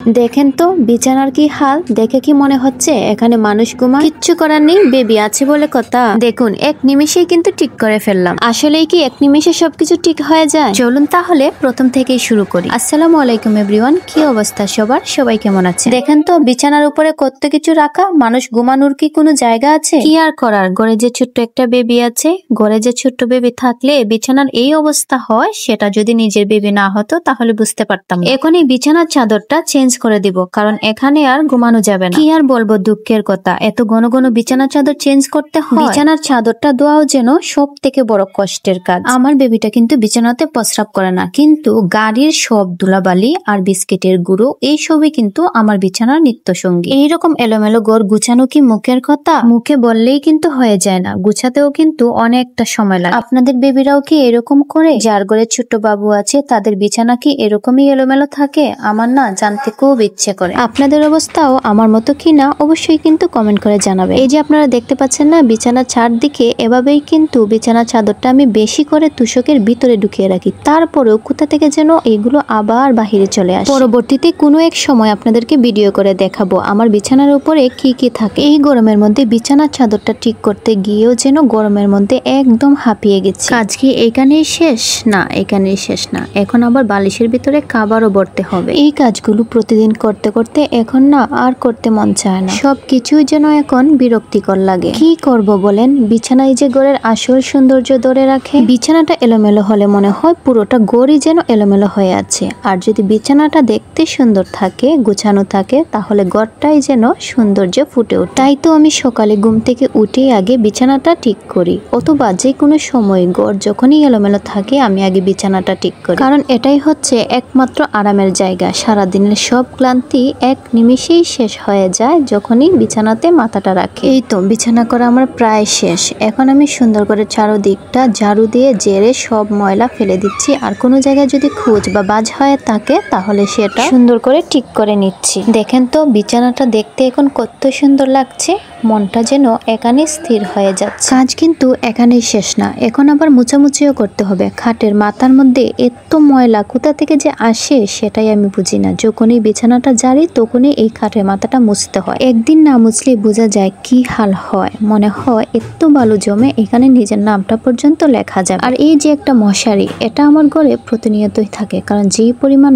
দেখেন তো বিছানার কি হাল, দেখে কি মনে হচ্ছে এখানে মানুষ ঘুমা? কিচ্ছু করার নেই, বেবি আছে বলে কথা। দেখুন এক নিমেষেই কিন্তু ঠিক করে ফেললাম। আসলেই কি এক নিমেষে সবকিছু ঠিক হয়ে যায়? চলুন তাহলে প্রথম থেকেই শুরু করি। আসসালামু আলাইকুম এভরিওয়ান, কি অবস্থা সবার, সবাই কেমন আছে? দেখেন তো বিছানার উপরে কত কিছু রাখা, মানুষ ঘুমানোর কি কোনো জায়গা আছে? কি আর করার, ঘরে যে ছোট্ট একটা বেবি আছে, ঘরে যে ছোট্ট বেবি থাকলে বিছানার এই অবস্থা হয়, সেটা যদি নিজের বেবি না হতো তাহলে বুঝতে পারতাম। এখন এই বিছানার চাদরটা চেঞ্জ করে দিব, কারণ এখানে আর ঘুমানো যাবে না। কি আর বলবো, দুঃখের কথা, এত ঘন ঘন বিছানার চাদর চেঞ্জ করতে হয়। বিছানার চাদরটা ধোয়াও যেন সব থেকে বড় কষ্টের কাজ। আমার বেবিটা কিন্তু বিছানাতে প্রস্রাব করে না, কিন্তু গাড়ির সব ধুলাবালি আর বিস্কিটের গুঁড়ো এইসবই কিন্তু আমার বিছানার নিত্য সঙ্গী। এইরকম এলোমেলো ঘর গুছানো কি মুখের কথা? মুখে বললেই কিন্তু হয়ে যায় না, গুছাতেও কিন্তু অনেকটা সময় লাগে। আপনাদের বেবিরাও কি এরকম করে? যার ঘরে ছোট্ট বাবু আছে তাদের বিছানা কি এরকমই এলোমেলো থাকে? আমার না জানতে খুব ইচ্ছে করে। আপনাদের অবস্থাও আমার মতো কিনা অবশ্যই কিন্তু কমেন্ট করে জানাবে। এই যে আপনারা দেখতে পাচ্ছেন না বিছানার চারদিকে, এভাবেই কিন্তু বিছানার চাদরটা আমি বেশি করে তুষকের ভিতরে ঢুকিয়ে রাখি, তারপরেও কোথা থেকে যেন এইগুলো আবার বাহিরে চলে আসে। পরবর্তীতে কোনো এক সময় আপনাদেরকে ভিডিও করে দেখাবো আমার বিছানার উপরে কি কি থাকে। এই গরমের মধ্যে বিছানার চাদরটা ঠিক করতে গিয়েও যেন গরমের মধ্যে একদম হাঁপিয়ে গেছে। কাজ কি এখানেই শেষ? না, এখানেই শেষ না, এখন আবার বালিশের ভিতরে খাবারও ভরতে হবে। এই কাজগুলো প্রতিদিন করতে করতে এখন না আর করতে মন চায় না, সবকিছুই যেন এখন বিরক্তিকর লাগে। কি করব বলেন, বিছানায় যে ঘরের আসল সৌন্দর্য ধরে রাখে। বিছানাটা এলোমেলো হলে মনে হয় পুরোটা ঘরই যেন এলোমেলো হয়ে আছে, আর যদি বিছানাটা দেখতে সুন্দর থাকে, গুছানো থাকে, তাহলে ঘরটাই যেন সৌন্দর্য ফুটে ওঠে। তাই তো আমি সকালে ঘুম থেকে উঠে আগে বিছানাটা ঠিক করি, অথবা যে কোনো সময় ঘর যখনই এলোমেলো থাকে আমি আগে বিছানাটা ঠিক করি, কারণ এটাই হচ্ছে একমাত্র আরামের জায়গা। সারাদিনের সব ক্লান্তি এক নিমিষেই শেষ হয়ে যায় যখনই বিছানাতে মাথাটা রাখি। এই তো বিছানা করা আমার প্রায় শেষ, এখন আমি সুন্দর করে চারদিকটা ঝাড়ু দিয়ে ঝেড়ে সব ময়লা ফেলে দিচ্ছি, আর কোনো জায়গায় যদি খুঁজ বা বাজ হয়ে থাকে তাহলে সেটা সুন্দর করে ঠিক করে নিচ্ছি। দেখেন তো বিছানাটা দেখতে এখন কত সুন্দর লাগছে, মনটা যেন এখানে স্থির হয়ে যাচ্ছে। কাজ কিন্তু এখানেই শেষ না, এখন আবার মুছামুছিও করতে হবে। খাটের মাথার মধ্যে এত ময়লা কোথা থেকে যে আসে সেটাই আমি বুঝি না। যখনই বিছানাটা ঝাড়ি তখনই এই খাটের মাথাটা মুছতে হয়, একদিন না মুছলে বোঝা যায় কি হাল হয়। মনে হয় এত বালু জমে এখানে নিজের নামটা পর্যন্ত লেখা যাবে। আর এই যে একটা মশারি, এটা আমার ঘরে প্রতিনিয়তই থাকে, কারণ যেই পরিমাণ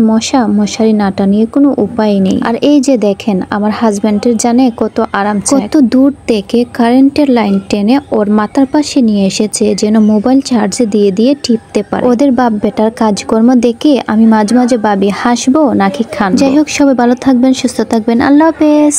মশারি না টানিয়ে কোনো উপায় নেই। আর এই যে দেখেন আমার হাজবেন্ডের জানে কত আরাম, কত দূর থেকে কারেন্টের লাইন টেনে ওর মাথার পাশে নিয়ে এসেছে যেন মোবাইল চার্জে দিয়ে দিয়ে টিপতে পারে। ওদের বাপ বেটার কাজকর্ম দেখে আমি মাঝে মাঝে ভাবি হাসবো নাকি খান। যাই হোক, সবাই ভালো থাকবেন, সুস্থ থাকবেন, আল্লাহ হাফেজ।